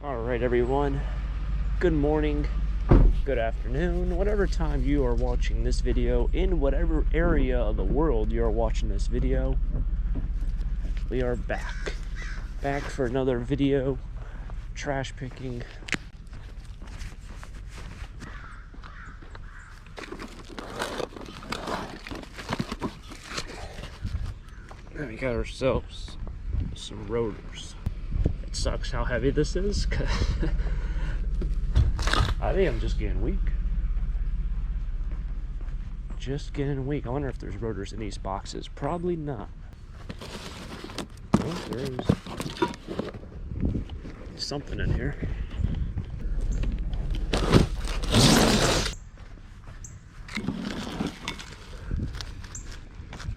Alright everyone, good morning, good afternoon, whatever time you are watching this video, in whatever area of the world you are watching this video, we are back for another video, trash picking. And we got ourselves some rotors. It sucks how heavy this is. I think I'm just getting weak. I wonder if there's rotors in these boxes. Probably not. Oh, there is something in here.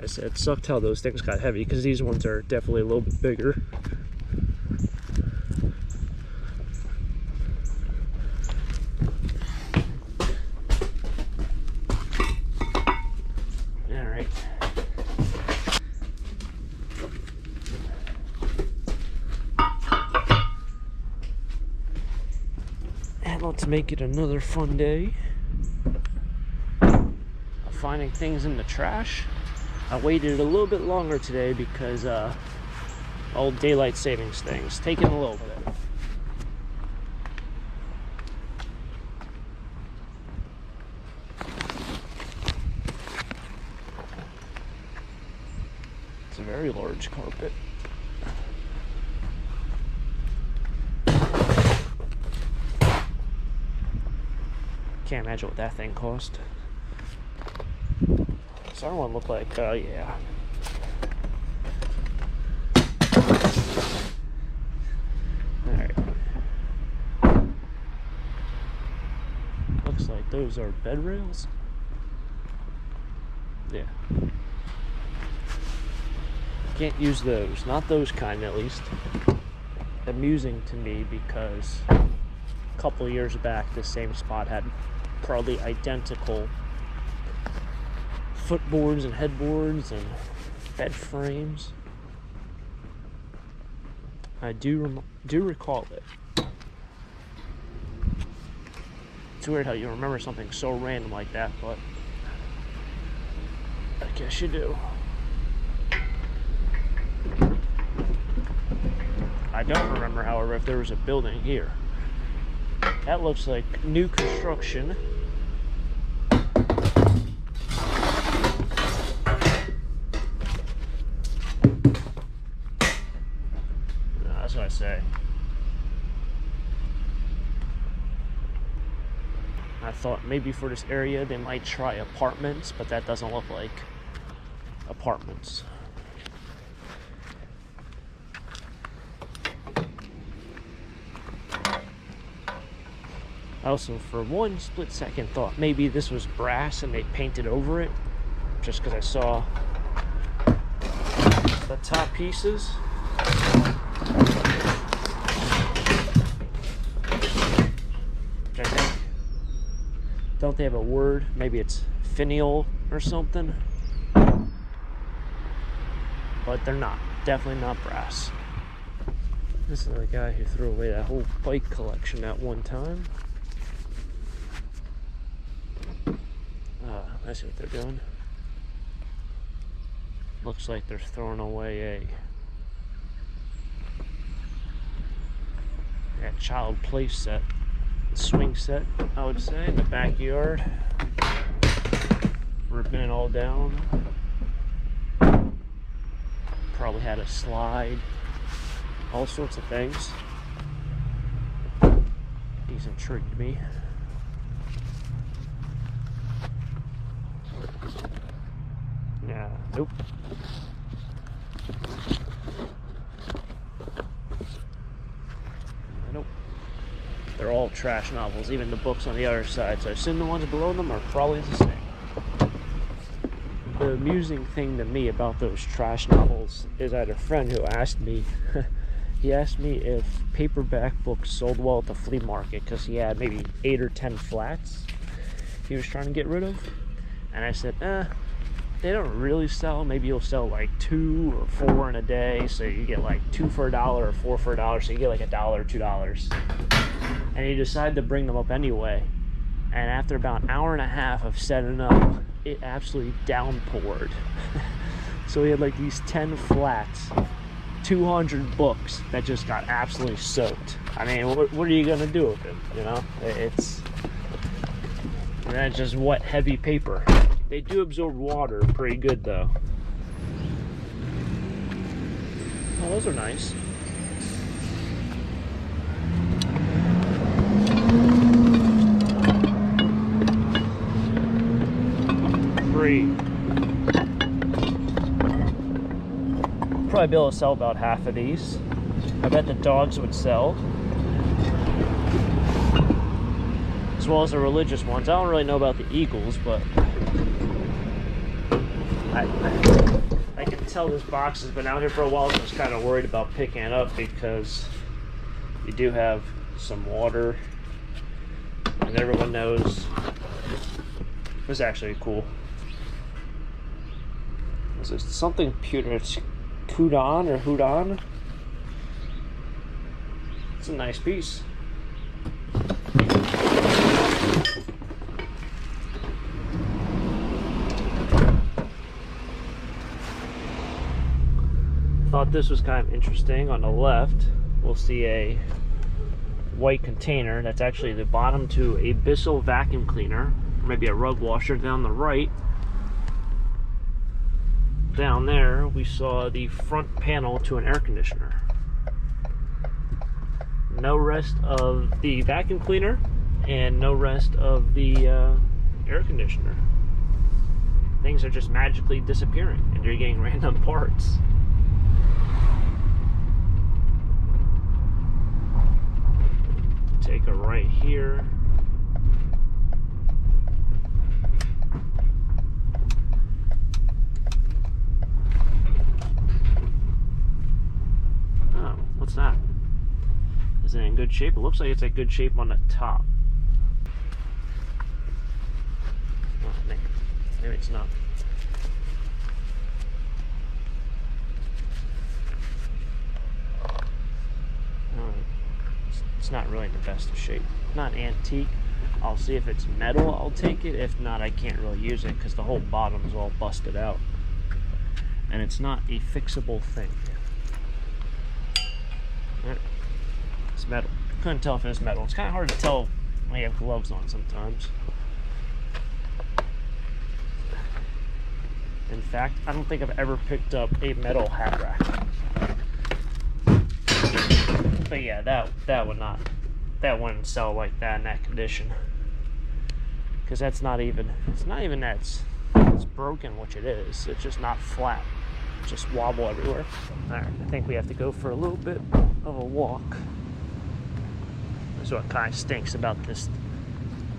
I said it sucked how those things got heavy, because these ones are definitely a little bit bigger. Alright. And let's make it another fun day of finding things in the trash. I waited a little bit longer today because old daylight savings things taking a little bit. It's a very large carpet. Can't imagine what that thing cost. So I don't want to look like, yeah. Alright. Looks like those are bed rails. Yeah. Can't use those. Not those kind, at least. Amusing to me because a couple of years back, this same spot had probably identical footboards and headboards and bed frames. I do recall it. It's weird how you remember something so random like that, but I guess you do. I don't remember, however, if there was a building here. That looks like new construction. That's what I say. I thought maybe for this area they might try apartments, but that doesn't look like apartments. I also, for one split second, thought maybe this was brass and they painted over it, just because I saw the top pieces. Which I think, don't they have a word? Maybe it's finial or something. But they're not. Definitely not brass. This is the guy who threw away that whole bike collection at one time. I see what they're doing. Looks like they're throwing away a child play set, swing set, I would say, in the backyard. Ripping it all down. Probably had a slide, all sorts of things. These intrigued me. Yeah, nope. Nope. They're all trash novels, even the books on the other side. So I assume the ones below them are probably the same. The amusing thing to me about those trash novels is I had a friend who asked me, he asked me if paperback books sold well at the flea market because he had maybe 8 or 10 flats he was trying to get rid of. And I said, they don't really sell. Maybe you'll sell like 2 or 4 in a day, so you get like 2 for $1 or 4 for $1, so you get like $1 or $2. And he decided to bring them up anyway. And after about an hour and a half of setting up, it absolutely downpoured. So he had like these 10 flats, 200 books that just got absolutely soaked. I mean, what are you gonna do with it? You know, it's just wet, heavy paper. They do absorb water pretty good though. Oh, those are nice. Free. Probably be able to sell about half of these. I bet the dogs would sell, as well as the religious ones. I don't really know about the eagles, but I can tell this box has been out here for a while, so I was kind of worried about picking it up because you do have some water, and everyone knows it was actually cool. Is this something pewter? It's Kudon or Hudon? It's a nice piece. Thought this was kind of interesting. On the left, we'll see a white container that's actually the bottom to a Bissell vacuum cleaner, or maybe a rug washer. Down the right, down there, we saw the front panel to an air conditioner. No rest of the vacuum cleaner and no rest of the air conditioner. Things are just magically disappearing and you're getting random parts. Take a right here. Oh, what's that? Is it in good shape? It looks like it's in good shape on the top. Oh, maybe it's not. It's not really in the best of shape. Not antique. I'll see if it's metal, I'll take it. If not, I can't really use it because the whole bottom's all busted out. And it's not a fixable thing. Alright. It's metal. Couldn't tell if it's metal. It's kind of hard to tell when you have gloves on sometimes. In fact, I don't think I've ever picked up a metal hat rack. But yeah, that wouldn't sell like that in that condition. Because that's not even, it's not even that it's broken, which it is. It's just not flat. It's just wobble everywhere. Alright, I think we have to go for a little bit of a walk. That's what kind of stinks about this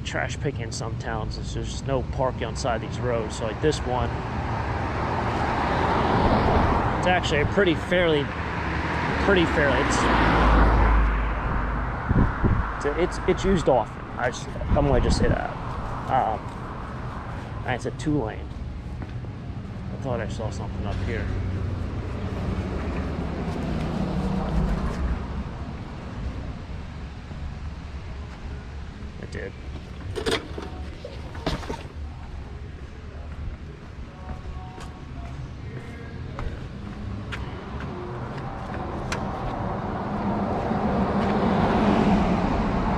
trash picking in some towns. Is there's just no parking on side of these roads. So like this one, it's actually a pretty fairly. It's used often. I'm gonna just say that. And it's a 2-lane. I thought I saw something up here. I did.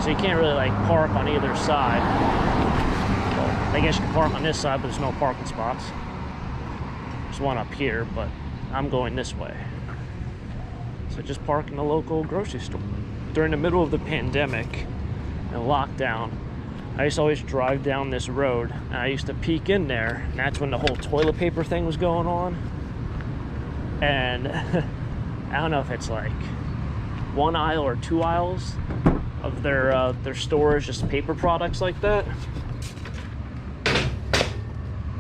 So you can't really like park on either side. Well, I guess you can park on this side, but there's no parking spots. There's one up here, but I'm going this way. So just park in the local grocery store. During the middle of the pandemic and lockdown, I used to always drive down this road and I used to peek in there, and that's when the whole toilet paper thing was going on. And I don't know if it's like 1 aisle or 2 aisles of their stores, just paper products like that.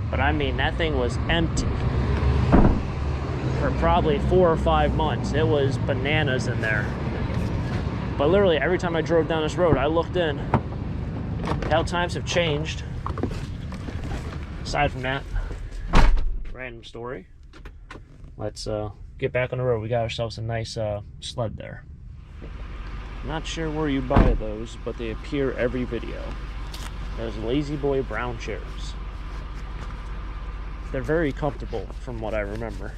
But I mean, that thing was empty for probably 4 or 5 months. It was bananas in there. But literally every time I drove down this road, I looked in. How times have changed. Aside from that, random story. Let's get back on the road. We got ourselves a nice sled there. Not sure where you buy those, but they appear every video. Those Lazy Boy brown chairs. They're very comfortable from what I remember.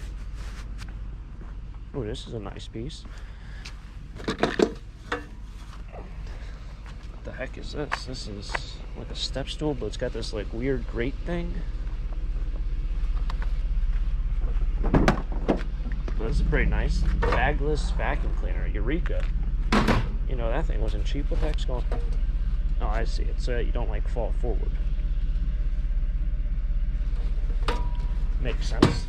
Oh, this is a nice piece. What the heck is this? This is like a step stool, but it's got this like weird grate thing. This is pretty nice. Bagless vacuum cleaner, Eureka. You know, that thing wasn't cheap. What the heck's going on? Oh, I see it. So you don't like fall forward. Makes sense.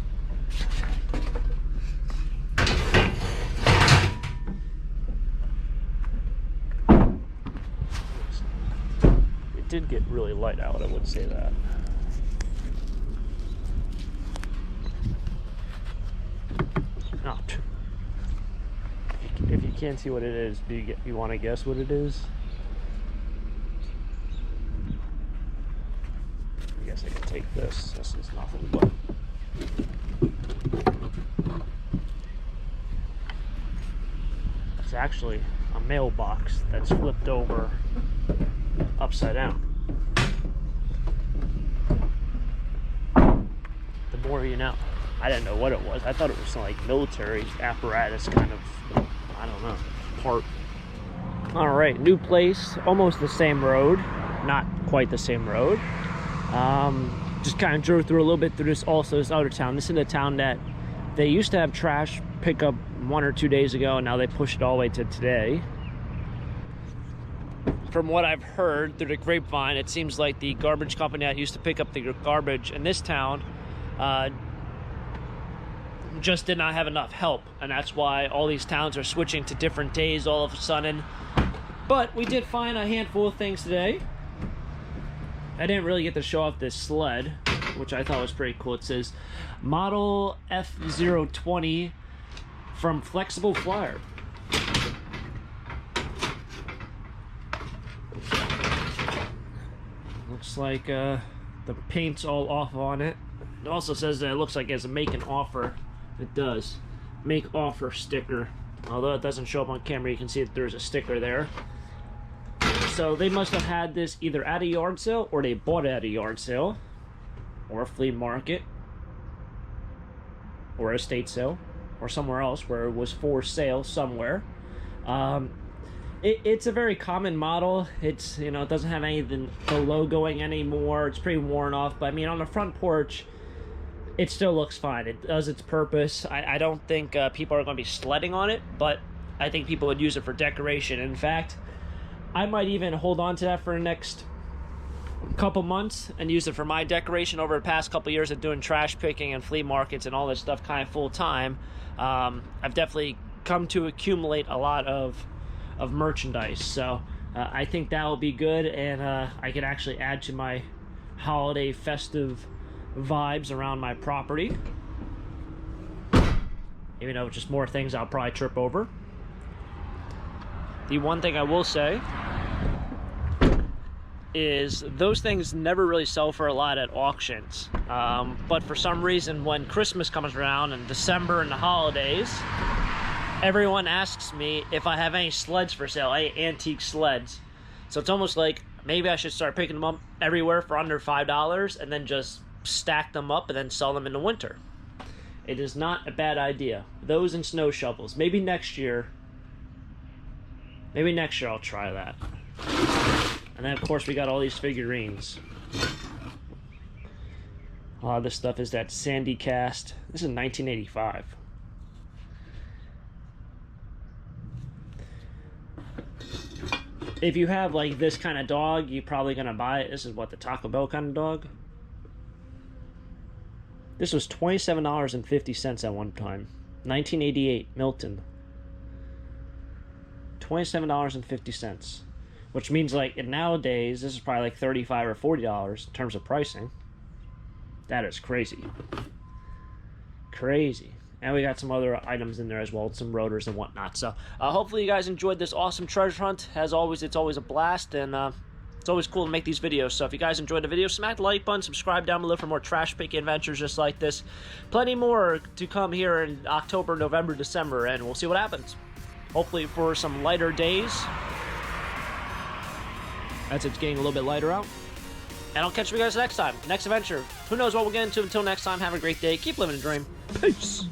It did get really light out, I would say that. Oh. If you can't see what it is, do you want to guess what it is? I guess I can take this. This is nothing but it's actually a mailbox that's flipped over upside down. The more you know. I didn't know what it was. I thought it was some like military apparatus kind of, I don't know, part. All right, new place, almost the same road, not quite the same road. Just kind of drove through a little bit through this other town. This is a town that they used to have trash pickup 1 or 2 days ago, and now they pushed it all the way to today. From what I've heard through the grapevine, it seems like the garbage company that used to pick up the garbage in this town just did not have enough help, and that's why all these towns are switching to different days all of a sudden. But we did find a handful of things today. I didn't really get to show off this sled, which I thought was pretty cool. It says Model F020 from Flexible Flyer. Looks like the paint's all off on it. It also says that it looks like it has a make an offer. It does. Make offer sticker. Although it doesn't show up on camera, you can see that there's a sticker there. So they must have had this either at a yard sale, or they bought it at a yard sale, or a flea market, or a estate sale, or somewhere else where it was for sale somewhere. It's a very common model. It's, you know, it doesn't have the logoing anymore. It's pretty worn off, but I mean, on the front porch, it still looks fine. It does its purpose. I don't think people are going to be sledding on it, but I think people would use it for decoration. In fact, I might even hold on to that for the next couple months and use it for my decoration. Over the past couple years of doing trash picking and flea markets and all this stuff kind of full time, I've definitely come to accumulate a lot of merchandise. So I think that will be good, and I can actually add to my holiday festive vibes around my property. Even though just more things I'll probably trip over. The one thing I will say is those things never really sell for a lot at auctions. But for some reason, when Christmas comes around and December and the holidays, everyone asks me if I have any sleds for sale, any antique sleds. So it's almost like maybe I should start picking them up everywhere for under $5 and then just stack them up and then sell them in the winter. It is not a bad idea. Those and snow shovels. Maybe next year I'll try that. And then of course we got all these figurines. A lot of this stuff is that Sandy cast. This is 1985. If you have like this kind of dog, you're probably gonna buy it. This is what, the Taco Bell kind of dog. This was $27.50 at one time. 1988, Milton. $27.50. Which means like nowadays, this is probably like $35 or $40 in terms of pricing. That is crazy. Crazy. And we got some other items in there as well, some rotors and whatnot. So hopefully you guys enjoyed this awesome treasure hunt. As always, it's always a blast. And It's always cool to make these videos. So if you guys enjoyed the video, smack the like button, subscribe down below for more trash picking adventures just like this. Plenty more to come here in October, November, December, and we'll see what happens. Hopefully for some lighter days, as it's getting a little bit lighter out. And I'll catch you guys next time. Next adventure. Who knows what we'll get into. Until next time, have a great day. Keep living a dream. Peace.